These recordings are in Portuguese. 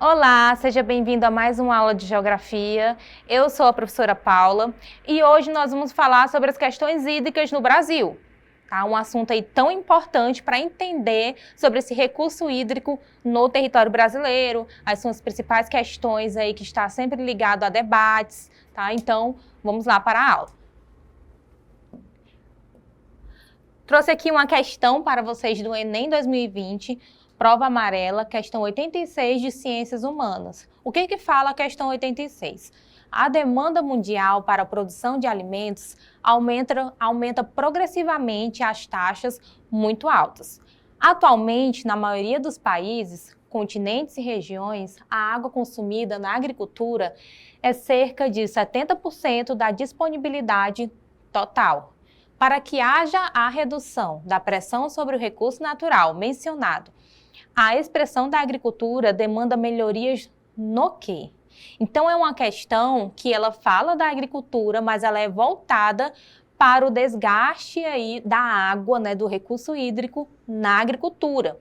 Olá, seja bem-vindo a mais uma aula de Geografia. Eu sou a professora Paula e hoje nós vamos falar sobre as questões hídricas no Brasil. Tá? Um assunto aí tão importante para entender sobre esse recurso hídrico no território brasileiro, as suas principais questões aí que está sempre ligado a debates, tá? Então, vamos lá para a aula. Trouxe aqui uma questão para vocês do Enem 2020, prova amarela, questão 86 de Ciências Humanas. O que fala a questão 86? A demanda mundial para a produção de alimentos aumenta progressivamente as taxas muito altas. Atualmente, na maioria dos países, continentes e regiões, a água consumida na agricultura é cerca de 70% da disponibilidade total. Para que haja a redução da pressão sobre o recurso natural mencionado, a expressão da agricultura demanda melhorias no quê? Então, é uma questão que ela fala da agricultura, mas ela é voltada para o desgaste aí da água, né, do recurso hídrico na agricultura,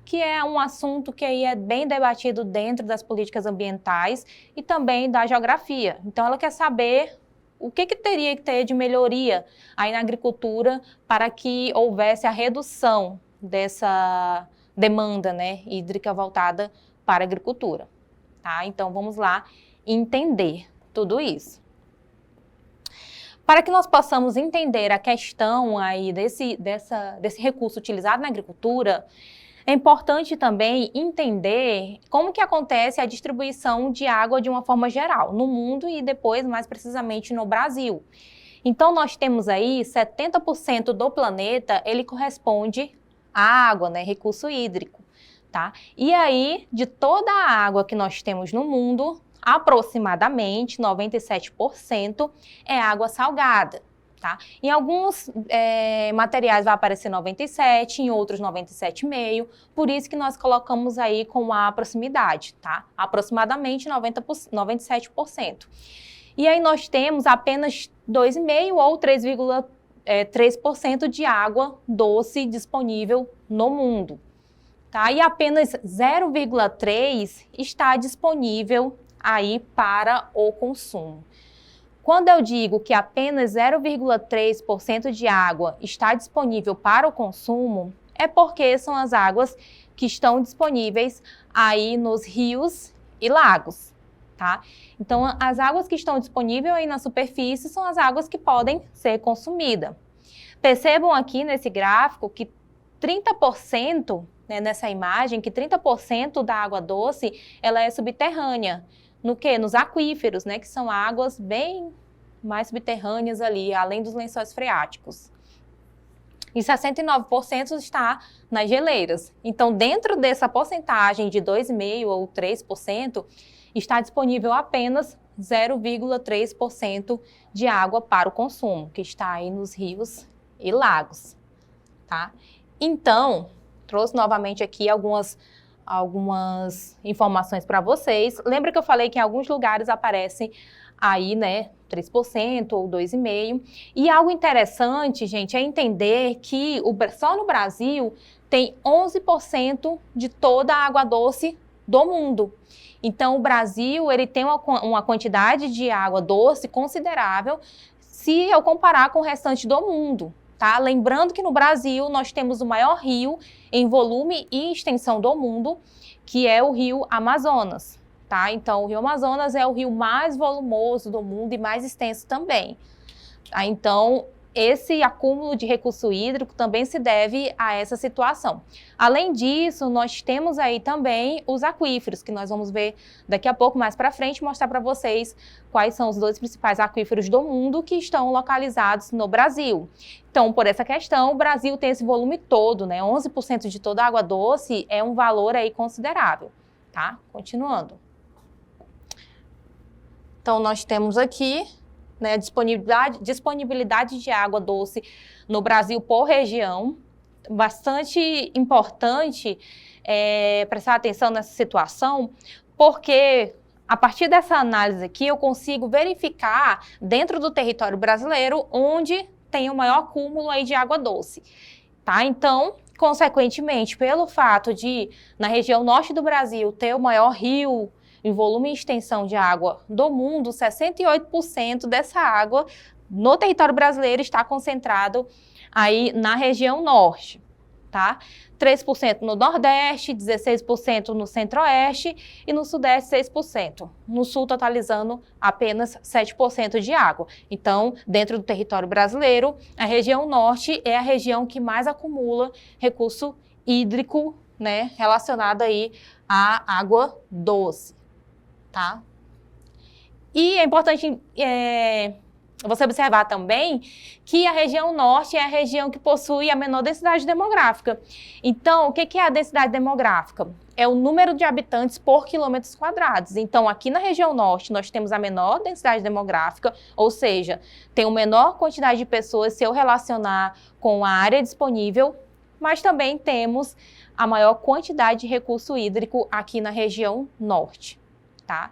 que é um assunto que aí é bem debatido dentro das políticas ambientais e também da geografia. Então, ela quer saber o que teria que ter de melhoria aí na agricultura para que houvesse a redução dessa demanda, né, hídrica voltada para a agricultura. Tá? Então, vamos lá entender tudo isso. Para que nós possamos entender a questão aí desse recurso utilizado na agricultura, é importante também entender como que acontece a distribuição de água de uma forma geral, no mundo e depois, mais precisamente, no Brasil. Então, nós temos aí 70% do planeta, ele corresponde à água, né, recurso hídrico, tá? E aí, de toda a água que nós temos no mundo, aproximadamente 97% é água salgada. Tá? Em alguns materiais vai aparecer 97, em outros 97,5, por isso que nós colocamos aí com a proximidade, tá? Aproximadamente 97%. E aí nós temos apenas 2,5 ou 3,3% de água doce disponível no mundo, tá? E apenas 0,3% está disponível aí para o consumo. Quando eu digo que apenas 0,3% de água está disponível para o consumo, é porque são as águas que estão disponíveis aí nos rios e lagos, tá? Então, as águas que estão disponíveis aí na superfície são as águas que podem ser consumidas. Percebam aqui nesse gráfico que 30%, né, nessa imagem, que 30% da água doce, ela é subterrânea. No quê? Nos aquíferos, né? Que são águas bem mais subterrâneas ali, além dos lençóis freáticos. E 69% está nas geleiras. Então, dentro dessa porcentagem de 2,5% ou 3%, está disponível apenas 0,3% de água para o consumo, que está aí nos rios e lagos, tá? Então, trouxe novamente aqui algumas informações para vocês. Lembra que eu falei que em alguns lugares aparecem aí, né, 3% ou 2,5%. E algo interessante, gente, é entender que só no Brasil tem 11% de toda a água doce do mundo. Então, o Brasil, ele tem uma quantidade de água doce considerável se eu comparar com o restante do mundo. Tá? Lembrando que no Brasil nós temos o maior rio em volume e extensão do mundo, que é o rio Amazonas. Tá? Então, o rio Amazonas é o rio mais volumoso do mundo e mais extenso também. Tá? Então, esse acúmulo de recurso hídrico também se deve a essa situação. Além disso, nós temos aí também os aquíferos, que nós vamos ver daqui a pouco, mais para frente, mostrar para vocês quais são os dois principais aquíferos do mundo que estão localizados no Brasil. Então, por essa questão, o Brasil tem esse volume todo, né? 11% de toda a água doce é um valor aí considerável, tá? Continuando. Então, nós temos aqui, né, disponibilidade de água doce no Brasil por região. Bastante importante prestar atenção nessa situação, porque a partir dessa análise aqui eu consigo verificar dentro do território brasileiro onde tem o maior acúmulo aí de água doce. Tá? Então, Consequentemente, pelo fato de, na região norte do Brasil, ter o maior rio em volume e extensão de água do mundo, 68% dessa água no território brasileiro está concentrado aí na região norte, tá? 3% no Nordeste, 16% no Centro-Oeste e no Sudeste 6%. No Sul, totalizando apenas 7% de água. Então, dentro do território brasileiro, a região Norte é a região que mais acumula recurso hídrico, né, relacionado aí à água doce, tá? E é importante você observar também que a região norte é a região que possui a menor densidade demográfica. Então, o que é a densidade demográfica? É o número de habitantes por quilômetros quadrados. Então, aqui na região norte, nós temos a menor densidade demográfica, ou seja, tem uma menor quantidade de pessoas se eu relacionar com a área disponível, mas também temos a maior quantidade de recurso hídrico aqui na região norte, tá?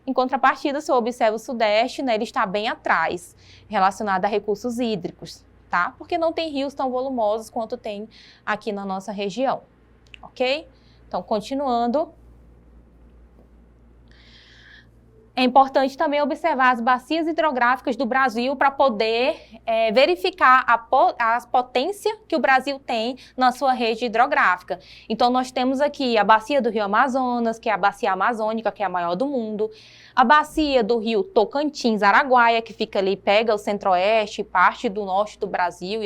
Em contrapartida, se eu observo o Sudeste, né, ele está bem atrás, relacionado a recursos hídricos, tá? Porque não tem rios tão volumosos quanto tem aqui na nossa região, ok? Então, continuando. É importante também observar as bacias hidrográficas do Brasil para poder verificar a potência que o Brasil tem na sua rede hidrográfica. Então, nós temos aqui a bacia do Rio Amazonas, que é a bacia amazônica, que é a maior do mundo. A bacia do Rio Tocantins-Araguaia, que fica ali, pega o centro-oeste, parte do norte do Brasil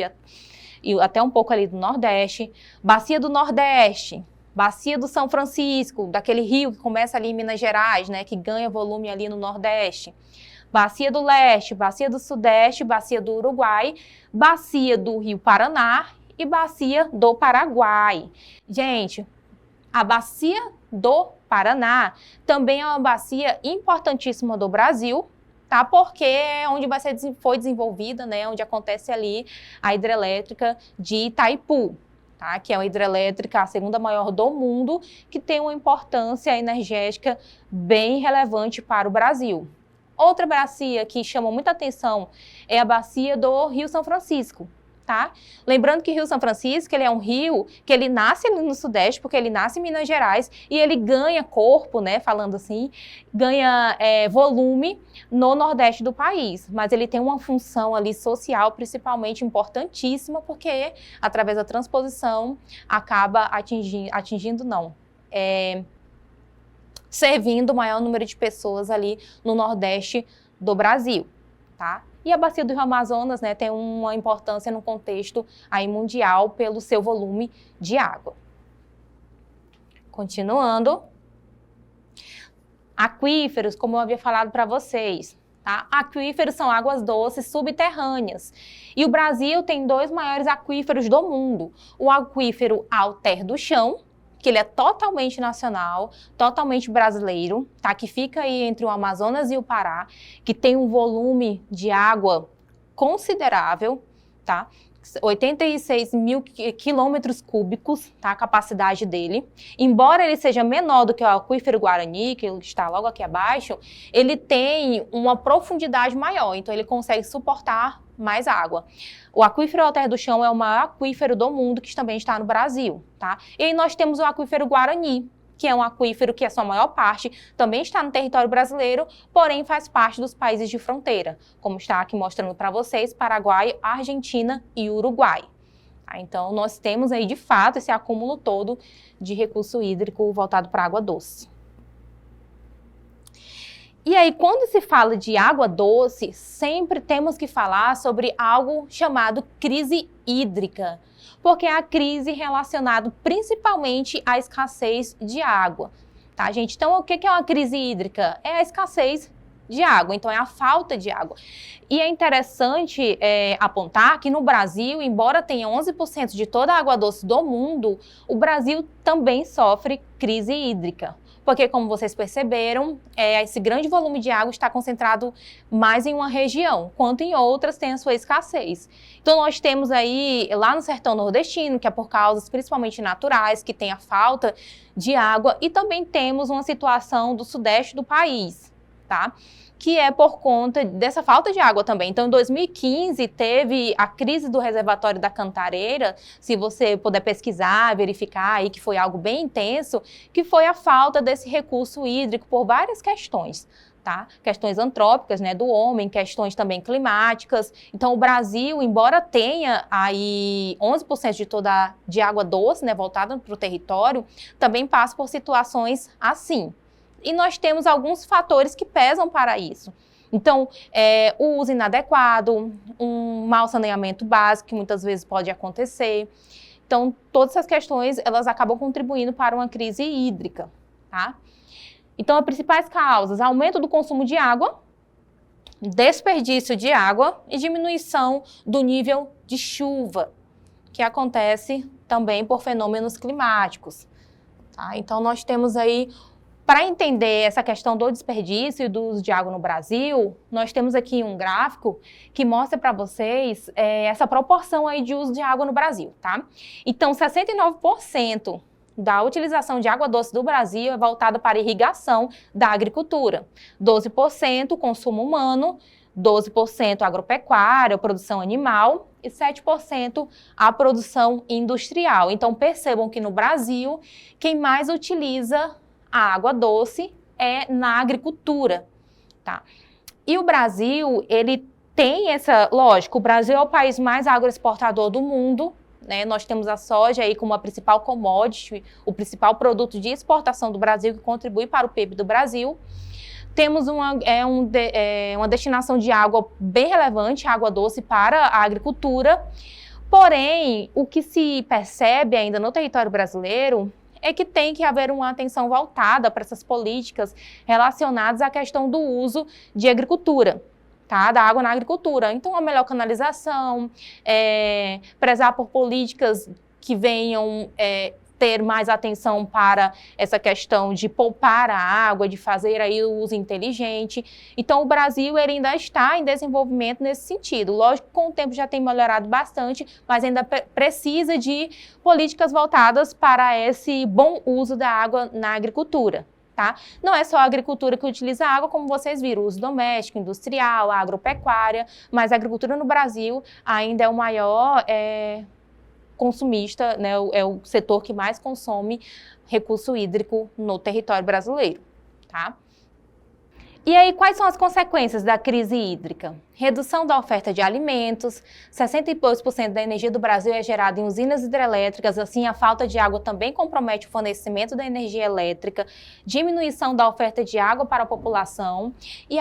e até um pouco ali do nordeste. Bacia do Nordeste. Bacia do São Francisco, daquele rio que começa ali em Minas Gerais, né, que ganha volume ali no Nordeste. Bacia do Leste, Bacia do Sudeste, Bacia do Uruguai, Bacia do Rio Paraná e Bacia do Paraguai. Gente, a Bacia do Paraná também é uma bacia importantíssima do Brasil, tá? Porque é onde foi desenvolvida, né, onde acontece ali a hidrelétrica de Itaipu. Tá? Que é uma hidrelétrica, a segunda maior do mundo, que tem uma importância energética bem relevante para o Brasil. Outra bacia que chama muita atenção é a bacia do Rio São Francisco. Tá? Lembrando que o Rio São Francisco ele é um rio que ele nasce ali no Sudeste, porque ele nasce em Minas Gerais, e ele ganha corpo, né, falando assim, ganha volume no Nordeste do país. Mas ele tem uma função ali social, principalmente importantíssima, porque através da transposição acaba servindo o maior número de pessoas ali no Nordeste do Brasil, tá? E a bacia do Rio Amazonas, né, tem uma importância no contexto aí mundial pelo seu volume de água. Continuando. Aquíferos, como eu havia falado para vocês. Tá? Aquíferos são águas doces subterrâneas. E o Brasil tem dois maiores aquíferos do mundo. O aquífero Alter do Chão, que ele é totalmente nacional, totalmente brasileiro, tá? Que fica aí entre o Amazonas e o Pará, que tem um volume de água considerável, tá? 86 mil quilômetros cúbicos, tá? A capacidade dele. Embora ele seja menor do que o aquífero Guarani, que está logo aqui abaixo, ele tem uma profundidade maior, então ele consegue suportar mais água. O aquífero Alter do Chão é o maior aquífero do mundo, que também está no Brasil, tá? E aí nós temos o aquífero Guarani, que é um aquífero que a sua maior parte também está no território brasileiro, porém faz parte dos países de fronteira, como está aqui mostrando para vocês, Paraguai, Argentina e Uruguai. Tá? Então, nós temos aí, de fato, esse acúmulo todo de recurso hídrico voltado para água doce. E aí, quando se fala de água doce, sempre temos que falar sobre algo chamado crise hídrica, porque é a crise relacionada principalmente à escassez de água, tá, gente? Então, o que é uma crise hídrica? É a escassez de água, então é a falta de água. E é interessante apontar que no Brasil, embora tenha 11% de toda a água doce do mundo, o Brasil também sofre crise hídrica. Porque, como vocês perceberam, esse grande volume de água está concentrado mais em uma região, quanto em outras tem a sua escassez. Então, nós temos aí, lá no sertão nordestino, que é por causas principalmente naturais, que tem a falta de água, e também temos uma situação do sudeste do país, tá? que é por conta dessa falta de água também. Então, em 2015, teve a crise do reservatório da Cantareira, se você puder pesquisar, verificar aí que foi algo bem intenso, que foi a falta desse recurso hídrico por várias questões. Tá? Questões antrópicas, né, do homem, questões também climáticas. Então, o Brasil, embora tenha aí 11% de água doce, né, voltada para o território, também passa por situações assim. E nós temos alguns fatores que pesam para isso. Então, o uso inadequado, um mau saneamento básico, que muitas vezes pode acontecer. Então, todas essas questões, elas acabam contribuindo para uma crise hídrica, tá? Então, as principais causas: aumento do consumo de água, desperdício de água e diminuição do nível de chuva, que acontece também por fenômenos climáticos. Tá? Então, nós temos aí, para entender essa questão do desperdício e do uso de água no Brasil, nós temos aqui um gráfico que mostra para vocês essa proporção aí de uso de água no Brasil. Tá? Então, 69% da utilização de água doce do Brasil é voltada para irrigação da agricultura, 12% consumo humano, 12% agropecuária, produção animal e 7% a produção industrial. Então, percebam que no Brasil, quem mais utiliza a água doce é na agricultura, tá? E o Brasil, ele tem lógico, o Brasil é o país mais agroexportador do mundo, né? Nós temos a soja aí como a principal commodity, o principal produto de exportação do Brasil, que contribui para o PIB do Brasil. Temos uma destinação de água bem relevante, água doce, para a agricultura. Porém, o que se percebe ainda no território brasileiro é que tem que haver uma atenção voltada para essas políticas relacionadas à questão do uso de agricultura. Tá, da água na agricultura. Então, a melhor canalização, prezar por políticas que venham ter mais atenção para essa questão de poupar a água, de fazer aí o uso inteligente. Então, o Brasil ele ainda está em desenvolvimento nesse sentido. Lógico que com o tempo já tem melhorado bastante, mas ainda precisa de políticas voltadas para esse bom uso da água na agricultura. Tá? Não é só a agricultura que utiliza água, como vocês viram, o uso doméstico, industrial, agropecuária, mas a agricultura no Brasil ainda é o maior consumista, né? É o setor que mais consome recurso hídrico no território brasileiro. Tá? E aí, quais são as consequências da crise hídrica? Redução da oferta de alimentos, 62% da energia do Brasil é gerada em usinas hidrelétricas, assim a falta de água também compromete o fornecimento da energia elétrica, diminuição da oferta de água para a população e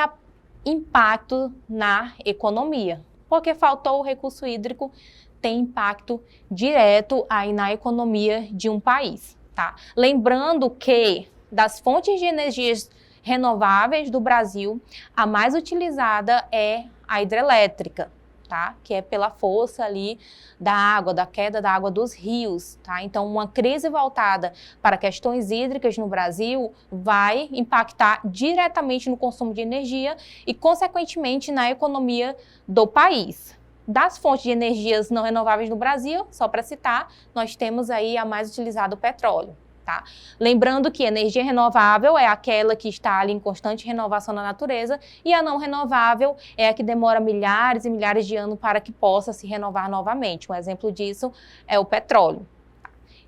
impacto na economia, porque faltou o recurso hídrico, tem impacto direto aí na economia de um país. Tá? Lembrando que das fontes de energias renováveis do Brasil, a mais utilizada é a hidrelétrica, tá? Que é pela força ali da água, da queda da água dos rios, tá? Então, uma crise voltada para questões hídricas no Brasil vai impactar diretamente no consumo de energia e, consequentemente, na economia do país. Das fontes de energias não renováveis no Brasil, só para citar, nós temos aí a mais utilizada, o petróleo. Tá? Lembrando que energia renovável é aquela que está ali em constante renovação na natureza e a não renovável é a que demora milhares e milhares de anos para que possa se renovar novamente. Um exemplo disso é o petróleo.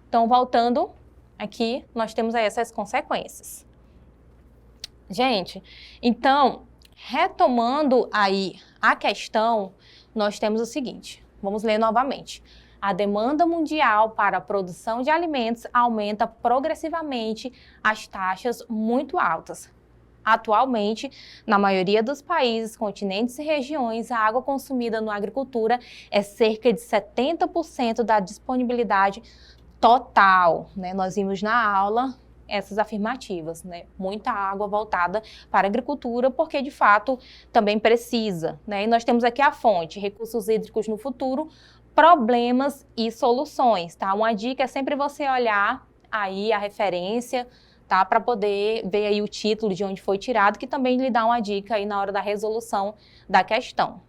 Então, voltando aqui, nós temos aí essas consequências. Gente, então, retomando aí a questão, nós temos o seguinte, vamos ler novamente. A demanda mundial para a produção de alimentos aumenta progressivamente às taxas muito altas. Atualmente, na maioria dos países, continentes e regiões, a água consumida na agricultura é cerca de 70% da disponibilidade total, né? Nós vimos na aula essas afirmativas, né? Muita água voltada para a agricultura, porque de fato também precisa, né? E nós temos aqui a fonte, recursos hídricos no futuro, problemas e soluções, tá? Uma dica é sempre você olhar aí a referência, tá? Para poder ver aí o título de onde foi tirado, que também lhe dá uma dica aí na hora da resolução da questão.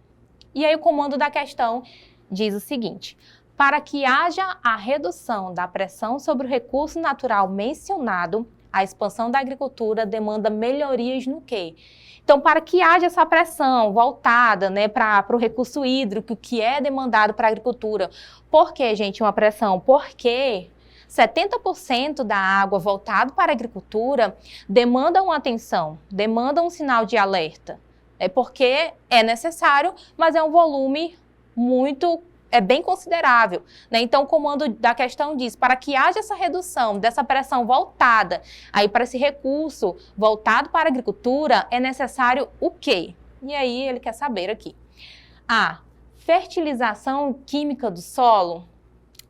E aí o comando da questão diz o seguinte: para que haja a redução da pressão sobre o recurso natural mencionado, A expansão da agricultura demanda melhorias no quê? Então, para que haja essa pressão voltada, né, para o recurso hídrico, que é demandado para a agricultura. Por que, gente, uma pressão? Porque 70% da água voltada para a agricultura demanda uma atenção, demanda um sinal de alerta. É porque é necessário, mas é um volume bem considerável, né? Então, o comando da questão diz, para que haja essa redução dessa pressão voltada aí para esse recurso voltado para a agricultura, é necessário o quê? E aí ele quer saber aqui. A fertilização química do solo.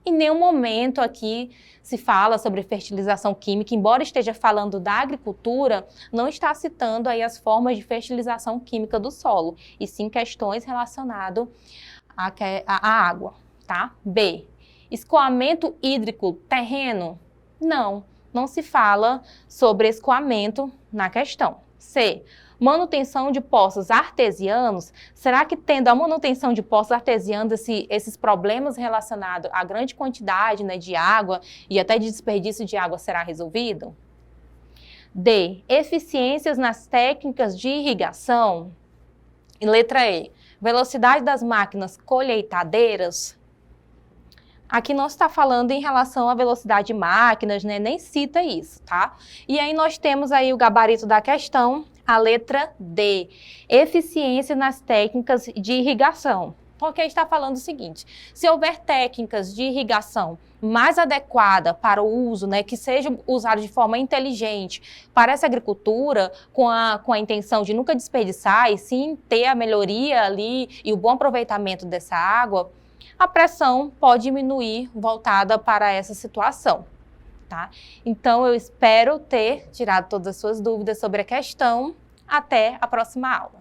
Em nenhum momento aqui se fala sobre fertilização química, embora esteja falando da agricultura, não está citando aí as formas de fertilização química do solo, e sim questões relacionadas à água, tá? B. Escoamento hídrico terreno? Não se fala sobre escoamento na questão. C. Manutenção de poços artesianos? Será que tendo a manutenção de poços artesianos, esses problemas relacionados à grande quantidade, né, de água e até de desperdício de água será resolvido? D. Eficiências nas técnicas de irrigação? E letra E. Velocidade das máquinas colheitadeiras? Aqui não está falando em relação à velocidade de máquinas, né? Nem cita isso, tá? E aí nós temos aí o gabarito da questão, a letra D. Eficiência nas técnicas de irrigação. Porque está falando o seguinte, se houver técnicas de irrigação mais adequada para o uso, né, que sejam usadas de forma inteligente para essa agricultura, com a intenção de nunca desperdiçar e sim ter a melhoria ali e o bom aproveitamento dessa água, a pressão pode diminuir voltada para essa situação, tá? Então, eu espero ter tirado todas as suas dúvidas sobre a questão. Até a próxima aula.